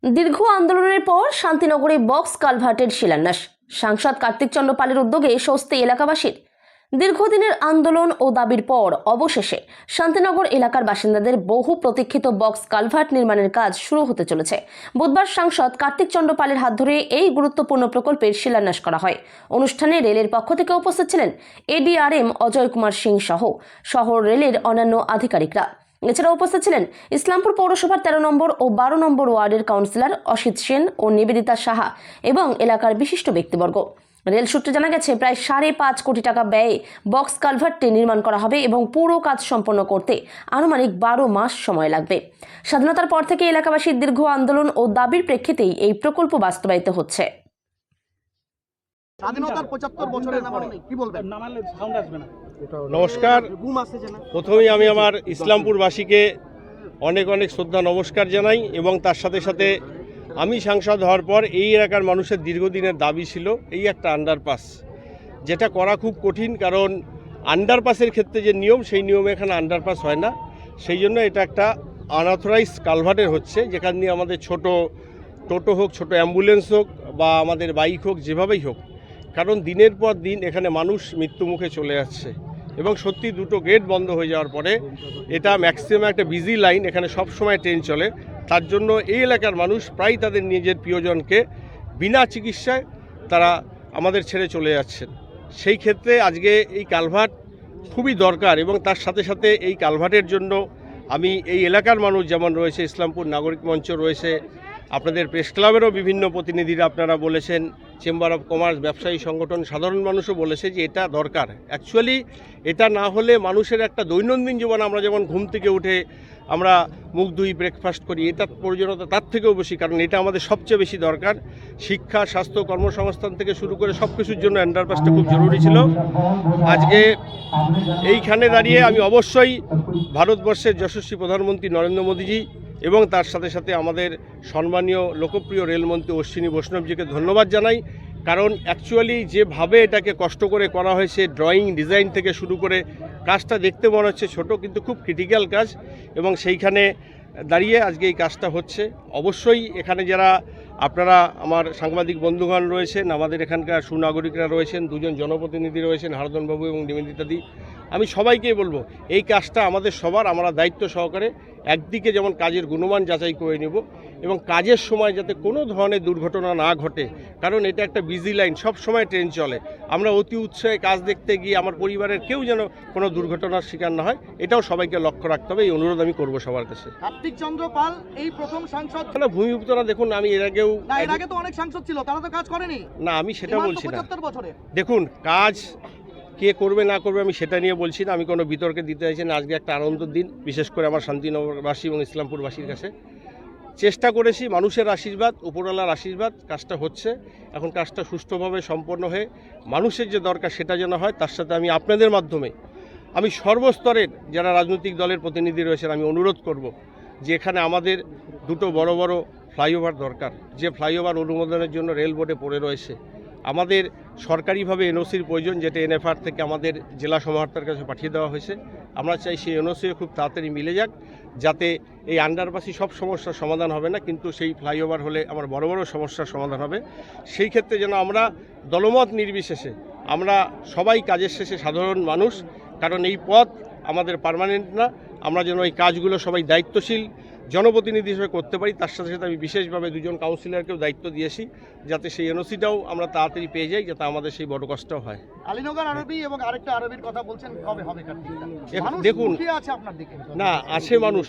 দীর্ঘ আন্দোলনের পর শান্তিনগরে বক্স কালভার্টের শিলান্যাস। সাংসদ কার্তিক চন্দ্র পালের উদ্যোগে স্বস্তি এলাকাবাসীর। দীর্ঘদিনের আন্দোলন ও দাবির পর অবশেষে শান্তিনগর এলাকার বাসিন্দাদের বহু প্রতীক্ষিত বক্স কালভার্ট নির্মাণের কাজ শুরু হতে চলেছে। বুধবার সাংসদ কার্তিক চন্দ্র পালের হাত ধরে এই গুরুত্বপূর্ণ প্রকল্পের শিলান্যাস করা হয়। অনুষ্ঠানে রেলের পক্ষ থেকে উপস্থিত ছিলেন এডিআরএম অজয় কুমার সিং সহ শহর রেলের অন্যান্য আধিকারিকরা। এছাড়া উপস্থিত ছিলেন ইসলামপুর পৌরসভার 13 নম্বর ও 12 নম্বর ওয়ার্ডের কাউন্সিলর অসিত সেন ও নিবেদিতা সাহা এবং এলাকার বিশিষ্ট ব্যক্তিবর্গ। রেল সূত্রে জানা গেছে, প্রায় 5.5 কোটি টাকা ব্যয়ে বক্স কালভার্টটি নির্মাণ করা হবে এবং পুরো কাজ সম্পন্ন করতে আনুমানিক 12 মাস সময় লাগবে। স্বাধীনতার পর থেকে এলাকাবাসীর দীর্ঘ আন্দোলন ও দাবির প্রেক্ষিতেই এই প্রকল্প বাস্তবায়িত হচ্ছে। স্বাধীনতার 75 বছরের পরে কি বলবেন? নমস্কার। প্রথমেই আমি আমার ইসলামপুরবাসীকে অনেক অনেক শ্রদ্ধা নমস্কার জানাই এবং তার সাথে সাথে আমি সাংসদ হওয়ার পর এই এলাকার মানুষের দীর্ঘদিনের দাবি ছিল এই একটা আন্ডারপাস, যেটা করা খুব কঠিন, কারণ আন্ডারপাসের ক্ষেত্রে যে নিয়ম সেই নিয়মে এখানে আন্ডারপাস হয় না। সেই জন্য এটা একটা আনঅথরাইজ কালভার্টের হচ্ছে, যেখান দিয়ে আমাদের ছোট টোটো হোক, ছোট অ্যাম্বুলেন্স হোক বা আমাদের বাইক হোক, যেভাবেই হোক, কারণ দিনের পর দিন এখানে মানুষ মৃত্যুমুখে চলে যাচ্ছে এবং সত্যি দুটো গেট বন্ধ হয়ে যাওয়ার পরে এটা ম্যাক্সিমাম একটা বিজি লাইন, এখানে সব সময় ট্রেন চলে। তার জন্য এই এলাকার মানুষ প্রায় তাদের নিজের প্রিয়জনকে বিনা চিকিৎসায় তারা আমাদের ছেড়ে চলে যাচ্ছেন। সেই ক্ষেত্রে আজকে এই কালভার্ট খুবই দরকার এবং তার সাথে সাথে এই কালভার্টের জন্য আমি এই এলাকার মানুষ যেমন রয়েছে, ইসলামপুর নাগরিক মঞ্চ রয়েছে, আপনাদের প্রেস ক্লাবেরও বিভিন্ন প্রতিনিধিরা আপনারা বলেছেন, চেম্বার অফ কমার্স, ব্যবসায়ী সংগঠন, সাধারণ মানুষও বলেছে যে এটা দরকার। অ্যাকচুয়ালি এটা না হলে মানুষের একটা দৈনন্দিন জীবন, আমরা যেমন ঘুম থেকে উঠে আমরা মুখ ধুই, ব্রেকফাস্ট করি, এটার প্রয়োজনীয়তা তার থেকেও বেশি, কারণ এটা আমাদের সবচেয়ে বেশি দরকার। শিক্ষা, স্বাস্থ্য, কর্মসংস্থান থেকে শুরু করে সব কিছুর জন্য আন্ডারপাসটা খুব জরুরি ছিল। আজকে এইখানে দাঁড়িয়ে আমি অবশ্যই ভারতবর্ষের যশস্বী প্রধানমন্ত্রী নরেন্দ্র মোদীজি এবং তার সাথে সাথে আমাদের সম্মানীয় লোকপ্রিয় রেলমন্ত্রী অশ্বিনী বৈষ্ণবজিকে ধন্যবাদ জানাই, কারণ অ্যাকচুয়ালি যেভাবে এটাকে কষ্ট করে করা হয়েছে, ড্রয়িং ডিজাইন থেকে শুরু করে কাজটা দেখতে মনে হচ্ছে ছোট, কিন্তু খুব ক্রিটিক্যাল কাজ এবং সেইখানে দাঁড়িয়ে আজকে এই কাজটা হচ্ছে। অবশ্যই এখানে যারা আপনারা আমার সাংবাদিক বন্ধুগণ রয়েছেন, আমাদের এখানকার সুনাগরিকরা রয়েছেন, দুজন জনপ্রতিনিধি রয়েছেন, হারদনবাবু এবং নিবেদিতাদি, আমি সবাইকেই বলবো এই কাজটা আমাদের সবার, আমরা দায়িত্ব সহকারে একদিকে যেমন কাজের গুণমান যাচাই করে নেব এবং কাজের সময় যাতে কোনো ধরনের দুর্ঘটনা না ঘটে, কারণ এটা একটা বিজি লাইন, সব সময় ট্রেন চলে। আমরা অতি উৎসাহে কাজ দেখতে গিয়ে আমার পরিবারের কেউ যেন কোনো দুর্ঘটনার শিকার না হয়, এটাও সবাইকে লক্ষ্য রাখতে হবে। এই অনুরোধ আমি করবো সবার কাছে। কার্তিক চন্দ্র পাল এই প্রথম সাংসদ। ভূমিপুত্ররা দেখুন, আমি এর আগেও তো অনেক সাংসদ ছিল, তারা তো কাজ করেনি। না, আমি সেটা বলছি না। 75 বছরে দেখুন, কাজ কে করবে না করবে আমি সেটা নিয়ে বলছি না, আমি কোনো বিতর্কে দিতে চাইছি না। আজকে একটা আনন্দের দিন, বিশেষ করে আমার শান্তিনগরবাসী এবং ইসলামপুরবাসীর কাছে। চেষ্টা করেছি, মানুষের আশীর্বাদ, উপরওয়ালার আশীর্বাদ, কাজটা হচ্ছে। এখন কাজটা সুষ্ঠুভাবে সম্পন্ন হয়ে মানুষের যে দরকার সেটা যেন হয়, তার সাথে আমি আপনাদের মাধ্যমে আমি সর্বস্তরের যারা রাজনৈতিক দলের প্রতিনিধি রয়েছেন আমি অনুরোধ করব যে এখানে আমাদের দুটো বড় বড় ফ্লাইওভার দরকার, যে ফ্লাইওভার অনুমোদনের জন্য রেল বোর্ডে পড়ে রয়েছে। আমাদের সরকারিভাবে এনওসির প্রয়োজন, যেটা এনএফআর থেকে আমাদের জেলা সমাহর্তার কাছে পাঠিয়ে দেওয়া হয়েছে। আমরা চাই সেই এনওসিও খুব তাড়াতাড়ি মিলে যাক, যাতে এই আন্ডারপাসই সব সমস্যার সমাধান হবে না, কিন্তু সেই ফ্লাইওভার হলে আমার বড় বড় সমস্যার সমাধান হবে। সেই ক্ষেত্রে যেন আমরা দলমত নির্বিশেষে আমরা সবাই কাজের শেষে সাধারণ মানুষ, কারণ এই পথ আমাদের পার্মানেন্ট না, আমরা যেন এই কাজগুলো সবাই দায়িত্বশীল জনপ্রতিনিধি হিসেবে করতে পারি। তার সাথে সাথে আমি বিশেষভাবে দুজন কাউন্সিলরকেও দায়িত্ব দিয়েছি, যাতে সেই এনওসিটাও আমরা তাড়াতাড়ি পেয়ে যাই, যাতে আমাদের সেই বড় কষ্টও হয়। আলীনগর আরবি এবং আরেকটা আরবির কথা বলছেন, কবে হবে? দেখুন, আছে আপনার দিকে না আছে মানুষ,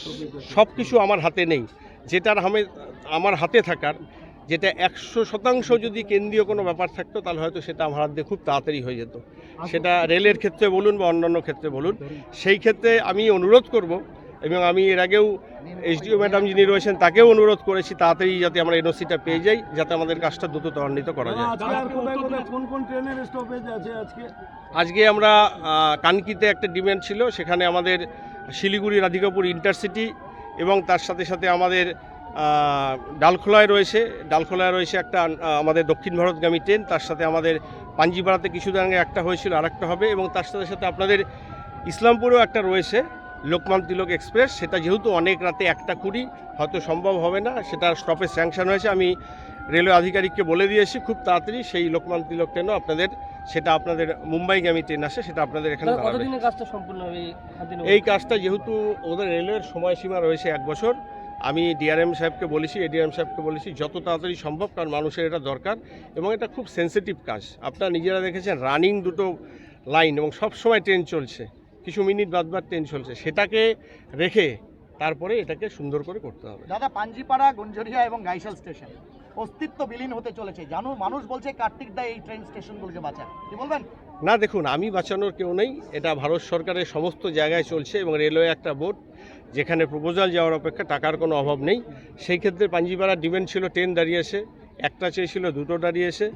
সব কিছু আমার হাতে নেই। যেটার আমার হাতে থাকার, যেটা 100% যদি কেন্দ্রীয় কোনো ব্যাপার থাকতো তাহলে হয়তো সেটা আমার হাত দিয়ে খুব তাড়াতাড়ি হয়ে যেত। সেটা রেলের ক্ষেত্রে বলুন বা অন্যান্য ক্ষেত্রে বলুন। সেই ক্ষেত্রে আমি অনুরোধ করব এবং আমি এর আগেও এসডিও ম্যাডাম যিনি রয়েছেন তাকেও অনুরোধ করেছি তাড়াতাড়ি যাতে আমরা এনওসিটা পেয়ে যাই, যাতে আমাদের কাজটা দ্রুত ত্বরান্বিত করা যায়। আজকে আমরা কানকিতে একটা ডিমান্ড ছিল, সেখানে আমাদের শিলিগুড়ি রাধিকাপুর ইন্টারসিটি এবং তার সাথে সাথে আমাদের ডালখোলায় রয়েছে একটা আমাদের দক্ষিণ ভারতগামী ট্রেন, তার সাথে আমাদের পাঞ্জিপাড়াতে কিছুদিন আগে একটা হয়েছিল, আরেকটা হবে এবং তার সাথে সাথে আপনাদের ইসলামপুরেও একটা রয়েছে, লোকমান তিলক এক্সপ্রেস, সেটা যেহেতু অনেক রাতে 1:20 হয়তো সম্ভব হবে না, সেটা স্টপেজ স্যাংশন হয়েছে। আমি রেলওয়ে আধিকারিককে বলে দিয়েছি খুব তাড়াতাড়ি সেই লোকমান তিলক ট্রেনও আপনাদের মুম্বাইগামী ট্রেন আসে, সেটা আপনাদের এখানে দাঁড়াবে। কতদিনে কাজটা সম্পূর্ণ হবে এই কাজটা যেহেতু ওদের রেলওয়ের সময়সীমা রয়েছে 1 বছর, আমি ডিআরএম সাহেবকে বলেছি, এডিএম সাহেবকে বলেছি যত তাড়াতাড়ি সম্ভব, কারণ মানুষের এটা দরকার এবং এটা খুব সেন্সিটিভ কাজ। আপনারা নিজেরা দেখেছেন রানিং দুটো লাইন এবং সব সময় ট্রেন চলছে, কিছু মিনিট বাদ ট্রেন চলছে, সেটাকে রেখে তারপরে এটাকে সুন্দর করে করতে হবে। দাদা, পাঞ্জিপাড়া, গুঞ্জরিয়া এবং গাইশাল স্টেশন অস্তিত্ব বিলীন হতে চলেছে, জানো মানুষ বলছে কার্তিক দা এই ট্রেন স্টেশনগুলোকে বাঁচান, কি বলবেন? না দেখুন, আমি বাঁচানোর কেউ নেই, এটা ভারত সরকারের সমস্ত জায়গায় চলছে এবং রেলওয়ে একটা বোর্ড যেখানে প্রপোজাল যাওয়ার অপেক্ষা টাকার কোনো অভাব নেই। সেই ক্ষেত্রে পাঞ্জিপাড়ার ডিমান্ড ছিল ট্রেন দাঁড়িয়েছে, একটা চেয়েছিল দুটো দাঁড়িয়েছে,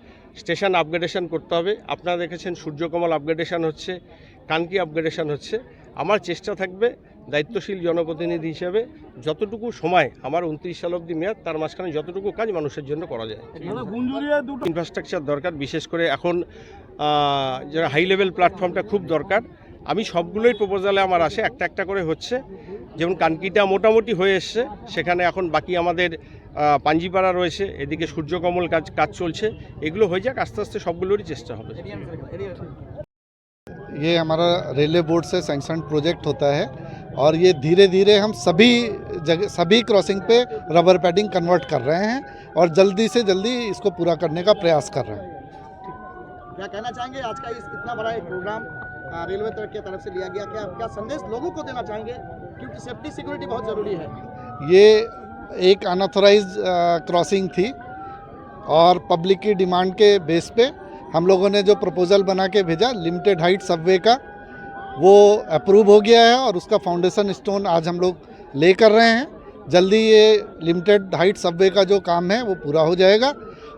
স্টেশন আপগ্রেডেশন করতে হবে। আপনারা দেখেছেন সূর্যকমল আপগ্রেডেশন হচ্ছে, কানকি আপগ্রেডেশন হচ্ছে। আমার চেষ্টা থাকবে দায়িত্বশীল জনপ্রতিনিধি হিসেবে যতটুকু সময় আমার 29 সাল অবধি মেয়াদ, তার মাঝখানে যতটুকু কাজ মানুষের জন্য করা যায়। ইনফ্রাস্ট্রাকচার দরকার, বিশেষ করে এখন যারা হাই লেভেল প্ল্যাটফর্মটা খুব দরকার। আমি সবগুলোই প্রপোজালে আমার আসে, একটা একটা করে হচ্ছে। যেমন কানকিটা মোটামুটি হয়ে এসছে, সেখানে এখন বাকি আমাদের পাঞ্জিপাড়া রয়েছে, এদিকে সূর্যকমল কাজ চলছে। এগুলো হয়ে যাক, আস্তে আস্তে সবগুলোরই চেষ্টা হবে। ये हमारा रेलवे बोर्ड से सैंक्शन प्रोजेक्ट होता है और ये धीरे धीरे हम सभी क्रॉसिंग पे रबर पैडिंग कन्वर्ट कर रहे हैं और जल्दी से जल्दी इसको पूरा करने का प्रयास कर रहे हैं। क्या कहना चाहेंगे आज का इतना बड़ा एक प्रोग्राम रेलवे की तरफ से लिया गया, क्या संदेश लोगों को देना चाहेंगे, क्योंकि सेफ्टी सिक्योरिटी बहुत ज़रूरी है? ये एक अनऑथराइज क्रॉसिंग थी और पब्लिक की डिमांड के बेस पे हम लोगों ने जो प्रपोज़ल बना के भेजा लिमिटेड हाइट सबवे का, वो अप्रूव हो गया है और उसका फाउंडेशन स्टोन आज हम लोग ले कर रहे हैं। जल्दी ये लिमिटेड हाइट सबवे का जो काम है वो पूरा हो जाएगा।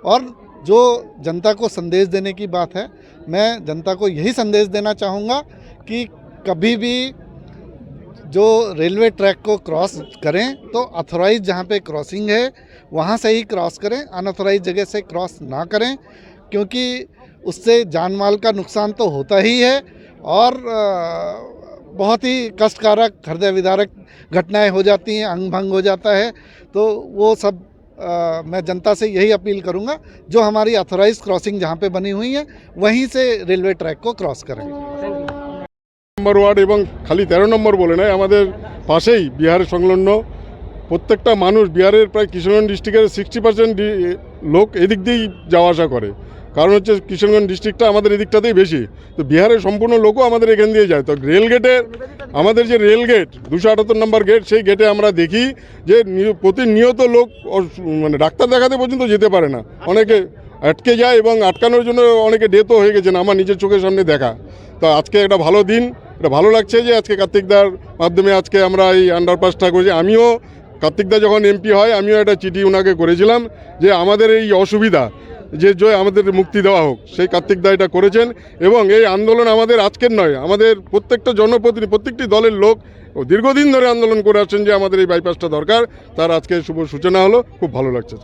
और जो जनता को संदेश देने की बात है, मैं जनता को यही संदेश देना चाहूँगा कि कभी भी जो रेलवे ट्रैक को क्रॉस करें तो अथोराइज जहाँ पे क्रॉसिंग है वहाँ से ही क्रॉस करें, अनऑथोराइज जगह से क्रॉस ना करें, क्योंकि उससे जान माल का नुकसान तो होता ही है और बहुत ही कष्टकारक हृदय विदारक घटनाएं हो जाती हैं, अंग भंग हो जाता है। तो वो सब मैं जनता से यही अपील करूंगा, जो हमारी अथोराइज क्रॉसिंग जहाँ पे बनी हुई है वहीं से रेलवे ट्रैक को क्रॉस करें। নম্বর ওয়ার্ড এবং খালি 13 নম্বর বলে নয়, আমাদের পাশেই বিহারের সংলগ্ন প্রত্যেকটা মানুষ, বিহারের প্রায় কিশোরগঞ্জ ডিস্ট্রিক্টের 60% লোক এদিক দিয়েই যাওয়া আসা করে। কারণ হচ্ছে কিশোরগঞ্জ ডিস্ট্রিক্টটা আমাদের এদিকটাতেই বেশি, তো বিহারের সম্পূর্ণ লোকও আমাদের এখান দিয়ে যায়। তো রেল গেটের আমাদের যে রেল গেট 278 নম্বর গেট, সেই গেটে আমরা দেখি যে প্রতিনিয়ত লোক মানে ডাক্তার দেখাতে পর্যন্ত যেতে পারে না, অনেকে আটকে যায় এবং আটকানোর জন্য অনেকে ডেথও হয়ে গেছেন, আমার নিজের চোখের সামনে দেখা। তো আজকে একটা ভালো দিন, এটা ভালো লাগছে যে আজকে কার্তিকদার মাধ্যমে আজকে আমরা এই আন্ডারপাসটা করেছি। আমিও কার্তিকদা যখন এমপি হয় আমিও একটা চিঠি ওনাকে করেছিলাম যে আমাদের এই অসুবিধা যে আমাদের মুক্তি দেওয়া হোক, সেই কার্তিকদা এটা করেছেন। এবং এই আন্দোলন আমাদের আজকের নয়, আমাদের প্রত্যেকটা জনপ্রতিনিধি, প্রত্যেকটি দলের লোক দীর্ঘদিন ধরে আন্দোলন করে আসছেন যে আমাদের এই বাইপাসটা দরকার, তার আজকে শুভ সূচনা হলো, খুব ভালো লাগছে।